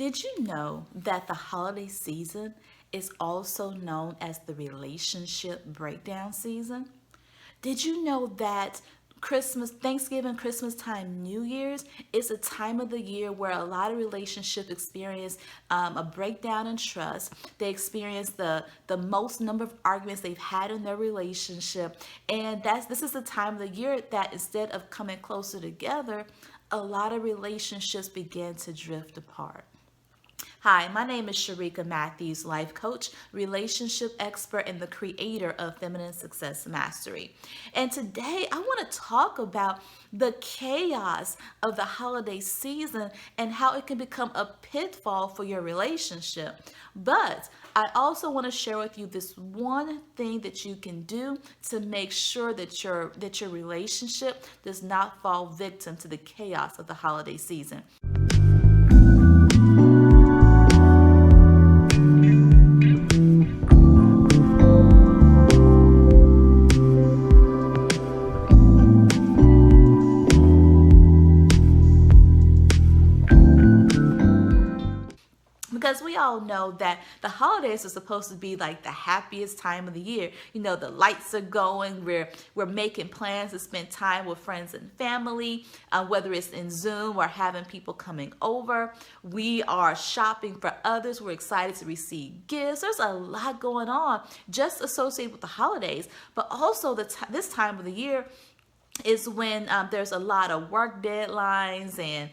Did you know that the holiday season is also known as the relationship breakdown season? Did you know that Christmas, Thanksgiving, Christmas time, New Year's is a time of the year where a lot of relationships experience a breakdown in trust. They experience the most number of arguments they've had in their relationship, and this is the time of the year that instead of coming closer together, a lot of relationships begin to drift apart. Hi, my name is Sharika Matthews, life coach, relationship expert, and the creator of Feminine Success Mastery. And today I want to talk about the chaos of the holiday season and how it can become a pitfall for your relationship. But I also want to share with you this one thing that you can do to make sure that your relationship does not fall victim to the chaos of the holiday season. Because we all know that the holidays are supposed to be like the happiest time of the year. You know, the lights are going, we're making plans to spend time with friends and family, whether it's in Zoom or having people coming over. We are shopping for others. We're excited to receive gifts. There's a lot going on just associated with the holidays, but also this time of the year is when there's a lot of work deadlines and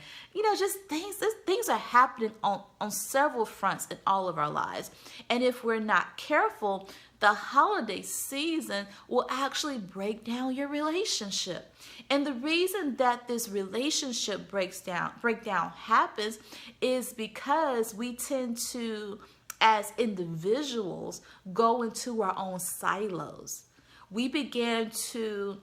just things are happening on several fronts in all of our lives. And if we're not careful, the holiday season will actually break down your relationship. And the reason that this relationship breakdown happens is because we tend to, as individuals, go into our own silos. We begin to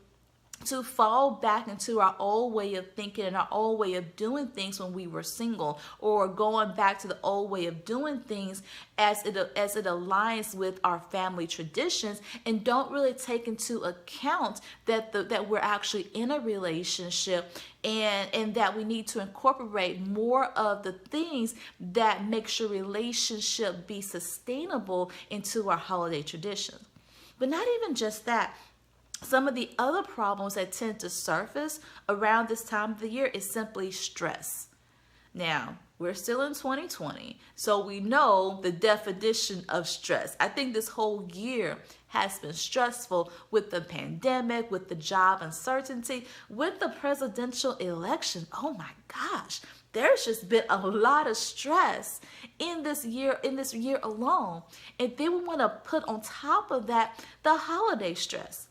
fall back into our old way of thinking and our old way of doing things when we were single, or going back to the old way of doing things as it aligns with our family traditions, and don't really take into account that we're actually in a relationship, and that we need to incorporate more of the things that makes your relationship be sustainable into our holiday traditions. But not even just that. Some of the other problems that tend to surface around this time of the year is simply stress. Now, we're still in 2020, so we know the definition of stress. I think this whole year has been stressful with the pandemic, with the job uncertainty, with the presidential election. Oh my gosh, there's just been a lot of stress in this year alone. And then we want to put on top of that the holiday stress.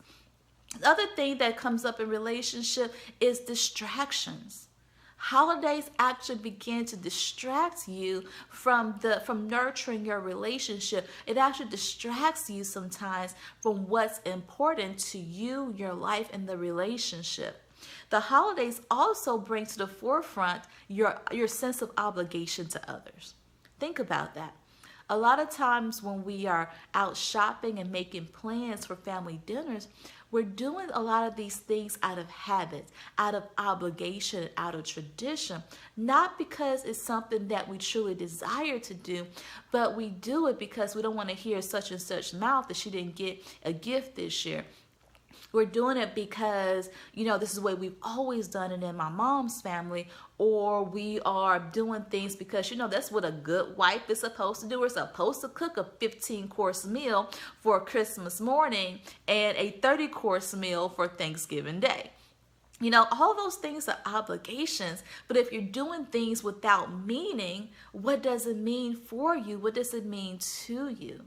The other thing that comes up in relationship is distractions. Holidays actually begin to distract you from nurturing your relationship. It actually distracts you sometimes from what's important to you, your life, and the relationship. The holidays also bring to the forefront your sense of obligation to others. Think about that. A lot of times when we are out shopping and making plans for family dinners, we're doing a lot of these things out of habit, out of obligation, out of tradition, not because it's something that we truly desire to do, but we do it because we don't want to hear such and such mouth that she didn't get a gift this year. We're doing it because, this is the way we've always done it in my mom's family, or we are doing things because, that's what a good wife is supposed to do. We're supposed to cook a 15-course meal for Christmas morning and a 30-course meal for Thanksgiving Day. All those things are obligations, but if you're doing things without meaning, what does it mean for you? What does it mean to you?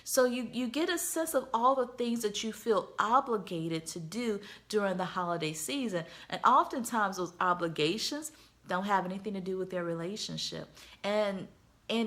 So you get a sense of all the things that you feel obligated to do during the holiday season. And oftentimes those obligations don't have anything to do with their relationship. And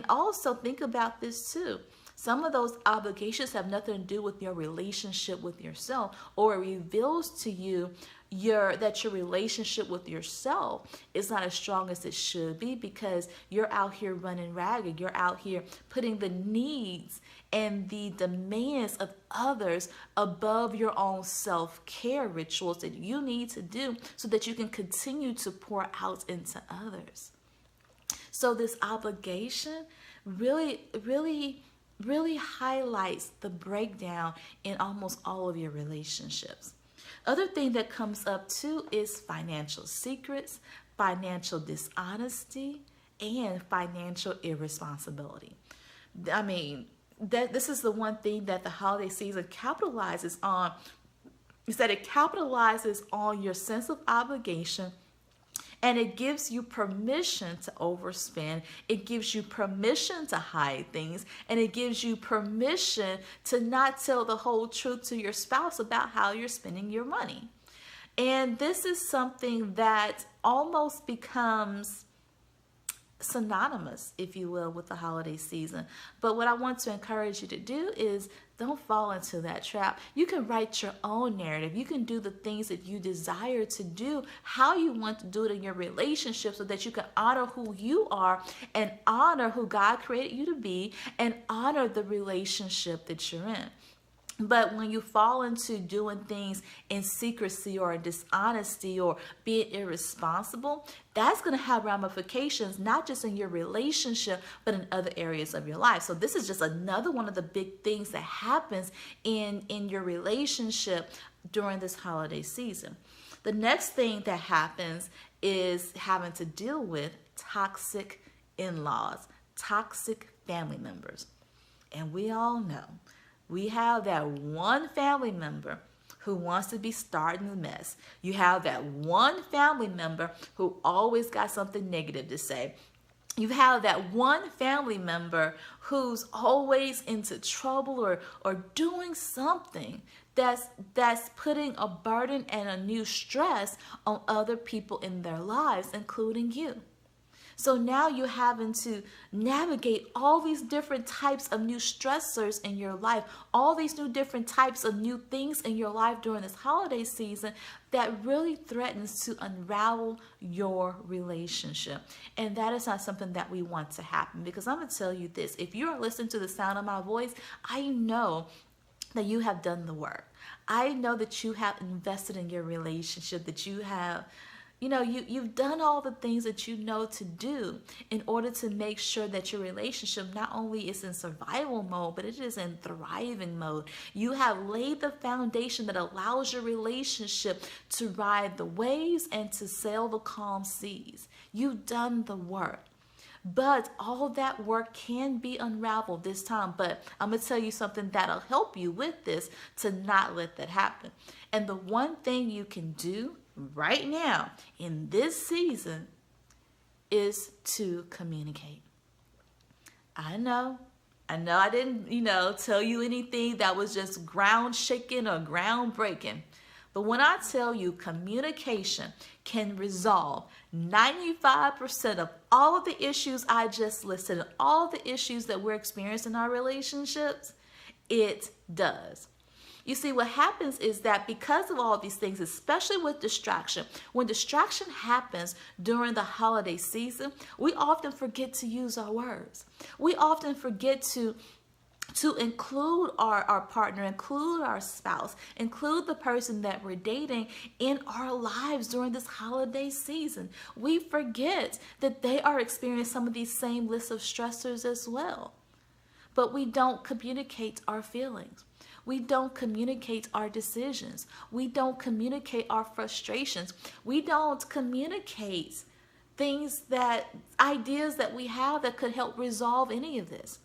also think about this too. Some of those obligations have nothing to do with your relationship with yourself, or it reveals to you that your relationship with yourself is not as strong as it should be, because you're out here running ragged. You're out here putting the needs and the demands of others above your own self-care rituals that you need to do so that you can continue to pour out into others. So this obligation really highlights the breakdown in almost all of your relationships. Other thing that comes up too is financial secrets, financial dishonesty, and financial irresponsibility. I mean, that this is the one thing that the holiday season capitalizes on, is that it capitalizes on your sense of obligation, and it gives you permission to overspend. It gives you permission to hide things. And it gives you permission to not tell the whole truth to your spouse about how you're spending your money. And this is something that almost becomes synonymous, if you will, with the holiday season. But what I want to encourage you to do is don't fall into that trap. You can write your own narrative. You can do the things that you desire to do, how you want to do it in your relationship, so that you can honor who you are and honor who God created you to be and honor the relationship that you're in. But when you fall into doing things in secrecy or in dishonesty or being irresponsible, that's going to have ramifications, not just in your relationship, but in other areas of your life. So this is just another one of the big things that happens in your relationship during this holiday season. The next thing that happens is having to deal with toxic in-laws, toxic family members. And we all know, we have that one family member who wants to be starting the mess. You have that one family member who always got something negative to say. You have that one family member who's always into trouble or doing something that's putting a burden and a new stress on other people in their lives, including you. So now you're having to navigate all these different types of new stressors in your life, all these new different types of new things in your life during this holiday season that really threatens to unravel your relationship. And that is not something that we want to happen, because I'm going to tell you this. If you are listening to the sound of my voice, I know that you have done the work. I know that you have invested in your relationship, that you have you've done all the things that you know to do in order to make sure that your relationship not only is in survival mode, but it is in thriving mode. You have laid the foundation that allows your relationship to ride the waves and to sail the calm seas. You've done the work. But all that work can be unraveled this time. But I'm going to tell you something that'll help you with this to not let that happen. And the one thing you can do right now in this season is to communicate. I know I didn't, tell you anything that was just ground shaking or ground breaking. But when I tell you communication can resolve 95% of all of the issues I just listed, and all of the issues that we're experiencing in our relationships, it does. You see, what happens is that because of all of these things, especially with distraction, when distraction happens during the holiday season, we often forget to use our words. We often forget to include our partner, include our spouse, include the person that we're dating in our lives during this holiday season. We forget that they are experiencing some of these same lists of stressors as well. But we don't communicate our feelings. We don't communicate our decisions. We don't communicate our frustrations. We don't communicate ideas that we have that could help resolve any of this.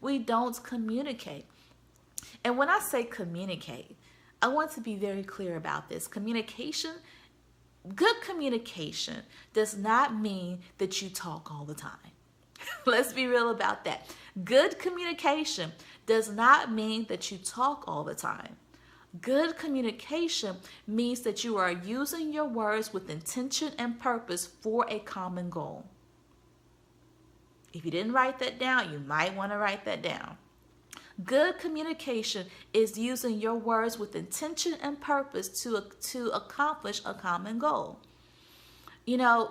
We don't communicate. And when I say communicate, I want to be very clear about this. Good communication does not mean that you talk all the time. Let's be real about that. Good communication does not mean that you talk all the time. Good communication means that you are using your words with intention and purpose for a common goal. If you didn't write that down, you might want to write that down. Good communication is using your words with intention and purpose to accomplish a common goal.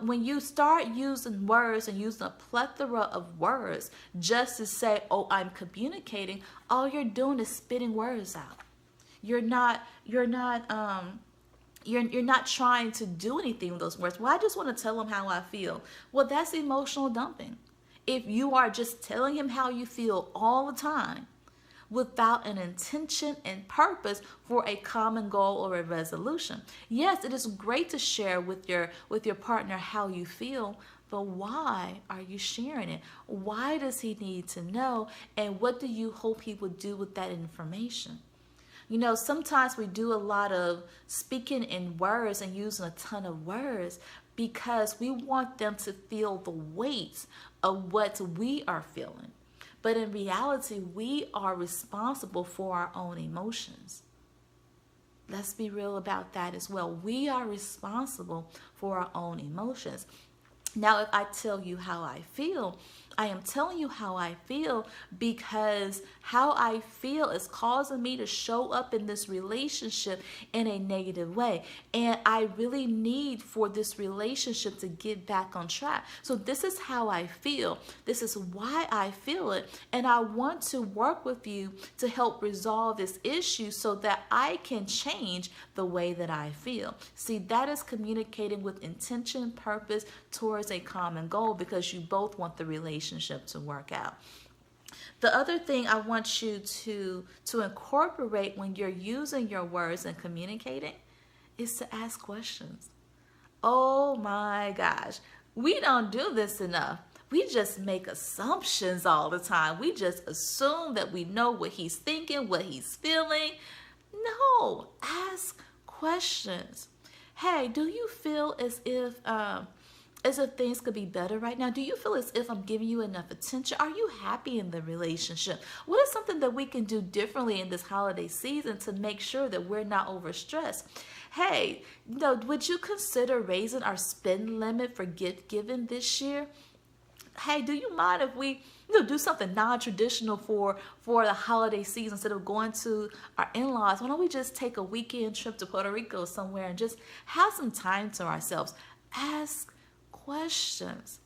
When you start using words and using a plethora of words just to say, oh, I'm communicating, all you're doing is spitting words out. You're not trying to do anything with those words. Well, I just want to tell them how I feel. Well, that's emotional dumping. if you are just telling him how you feel all the time without an intention and purpose for a common goal or a resolution. Yes, it is great to share with your partner how you feel, but why are you sharing it? Why does he need to know? And what do you hope he would do with that information? You know, sometimes we do a lot of speaking in words and using a ton of words because we want them to feel the weight of what we are feeling. But in reality, we are responsible for our own emotions. Let's be real about that as well. We are responsible for our own emotions. Now, if I tell you how I feel, I am telling you how I feel because how I feel is causing me to show up in this relationship in a negative way. And I really need for this relationship to get back on track. So this is how I feel. This is why I feel it. And I want to work with you to help resolve this issue so that I can change the way that I feel. See, that is communicating with intention, purpose towards a common goal because you both want the relationship to work out. The other thing I want you to incorporate when you're using your words and communicating is to ask questions. Oh my gosh, we don't do this enough. We just make assumptions all the time. We just assume that we know what he's thinking, what he's feeling. No, ask questions. Hey, do you feel as if things could be better right now? Do you feel as if I'm giving you enough attention? Are you happy in the relationship? What is something that we can do differently in this holiday season to make sure that we're not overstressed? Hey, would you consider raising our spend limit for gift giving this year? Hey, do you mind if we do something non-traditional for the holiday season instead of going to our in-laws? Why don't we just take a weekend trip to Puerto Rico somewhere and just have some time to ourselves? Ask questions.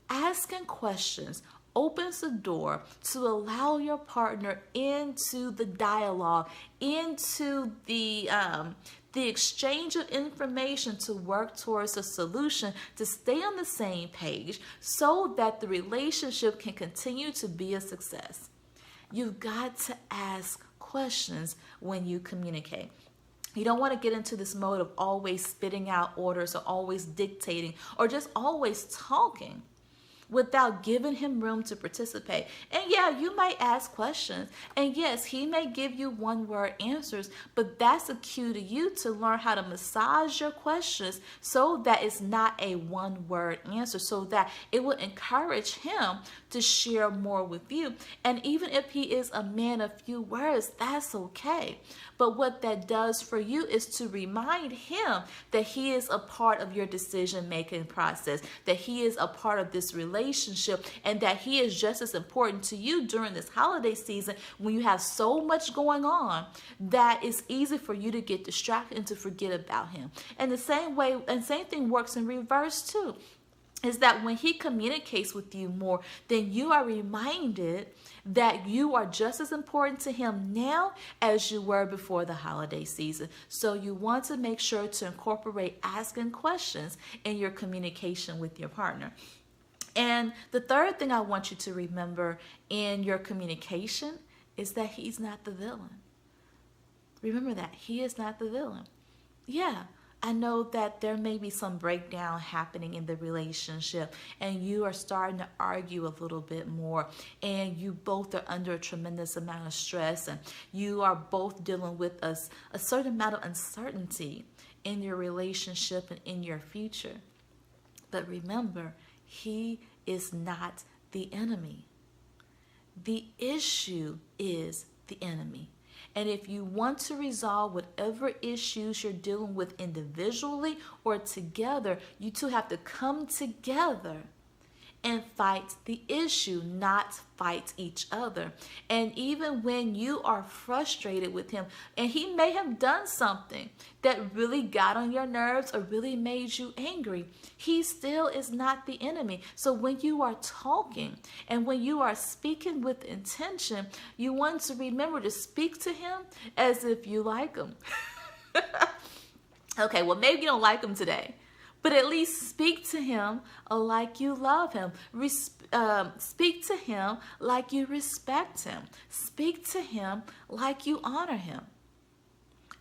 Asking questions opens the door to allow your partner into the dialogue, into the exchange of information to work towards a solution, to stay on the same page so that the relationship can continue to be a success. You've got to ask questions when you communicate. You don't want to get into this mode of always spitting out orders or always dictating or just always talking without giving him room to participate. And yeah, you might ask questions. And yes, he may give you one-word answers, but that's a cue to you to learn how to massage your questions so that it's not a one-word answer, so that it will encourage him to share more with you. And even if he is a man of few words, that's okay. But what that does for you is to remind him that he is a part of your decision-making process, that he is a part of this relationship, and that he is just as important to you during this holiday season when you have so much going on that it's easy for you to get distracted and to forget about him. And the same way, and same thing works in reverse too, is that when he communicates with you more, then you are reminded that you are just as important to him now as you were before the holiday season. So you want to make sure to incorporate asking questions in your communication with your partner. And the third thing I want you to remember in your communication is that he's not the villain. Remember that. He is not the villain. Yeah, I know that there may be some breakdown happening in the relationship and you are starting to argue a little bit more and you both are under a tremendous amount of stress and you are both dealing with a certain amount of uncertainty in your relationship and in your future. But remember, he is not the enemy. The issue is the enemy. And if you want to resolve whatever issues you're dealing with individually or together, you two have to come together and fight the issue, not fight each other. And even when you are frustrated with him and he may have done something that really got on your nerves or really made you angry, he still is not the enemy. So when you are talking and when you are speaking with intention, you want to remember to speak to him as if you like him. Okay, well, maybe you don't like him today, But at least speak to him like you love him. Speak to him like you respect him. Speak to him like you honor him.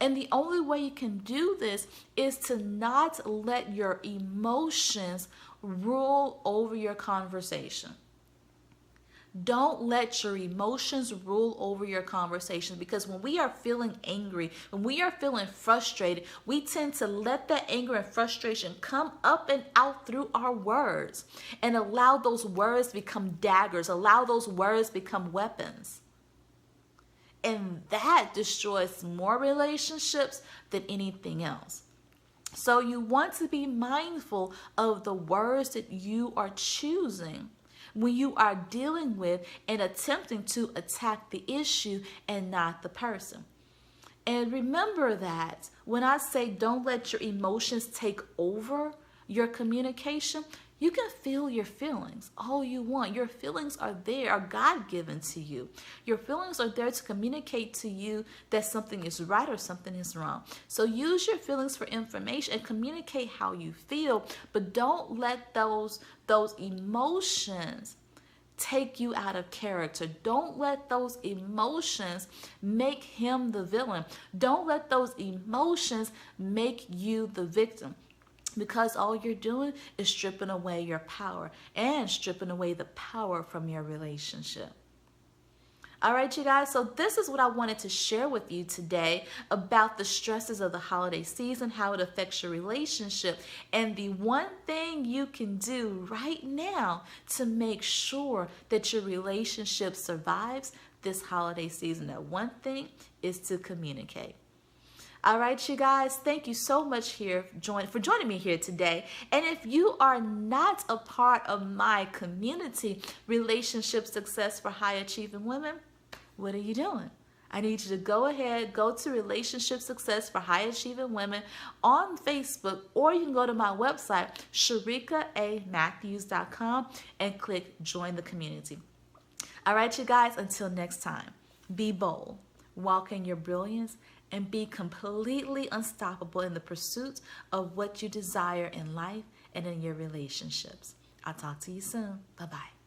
And the only way you can do this is to not let your emotions rule over your conversation. Don't let your emotions rule over your conversations, because when we are feeling angry, when we are feeling frustrated, we tend to let that anger and frustration come up and out through our words and allow those words become daggers, allow those words become weapons. And that destroys more relationships than anything else. So you want to be mindful of the words that you are choosing when you are dealing with and attempting to attack the issue and not the person. And remember that when I say don't let your emotions take over your communication, you can feel your feelings all you want. Your feelings are there, are God-given to you. Your feelings are there to communicate to you that something is right or something is wrong. So use your feelings for information and communicate how you feel, but don't let those emotions take you out of character. Don't let those emotions make him the villain. Don't let those emotions make you the victim. Because all you're doing is stripping away your power and stripping away the power from your relationship. All right, you guys, so this is what I wanted to share with you today about the stresses of the holiday season, how it affects your relationship, and the one thing you can do right now to make sure that your relationship survives this holiday season. That one thing is to communicate. All right, you guys, thank you so much for joining me here today. And if you are not a part of my community, Relationship Success for High Achieving Women, what are you doing? I need you to go to Relationship Success for High Achieving Women on Facebook, or you can go to my website, sharikaAmatthews.com, and click Join the Community. All right, you guys, until next time, be bold, walk in your brilliance, and be completely unstoppable in the pursuit of what you desire in life and in your relationships. I'll talk to you soon. Bye-bye.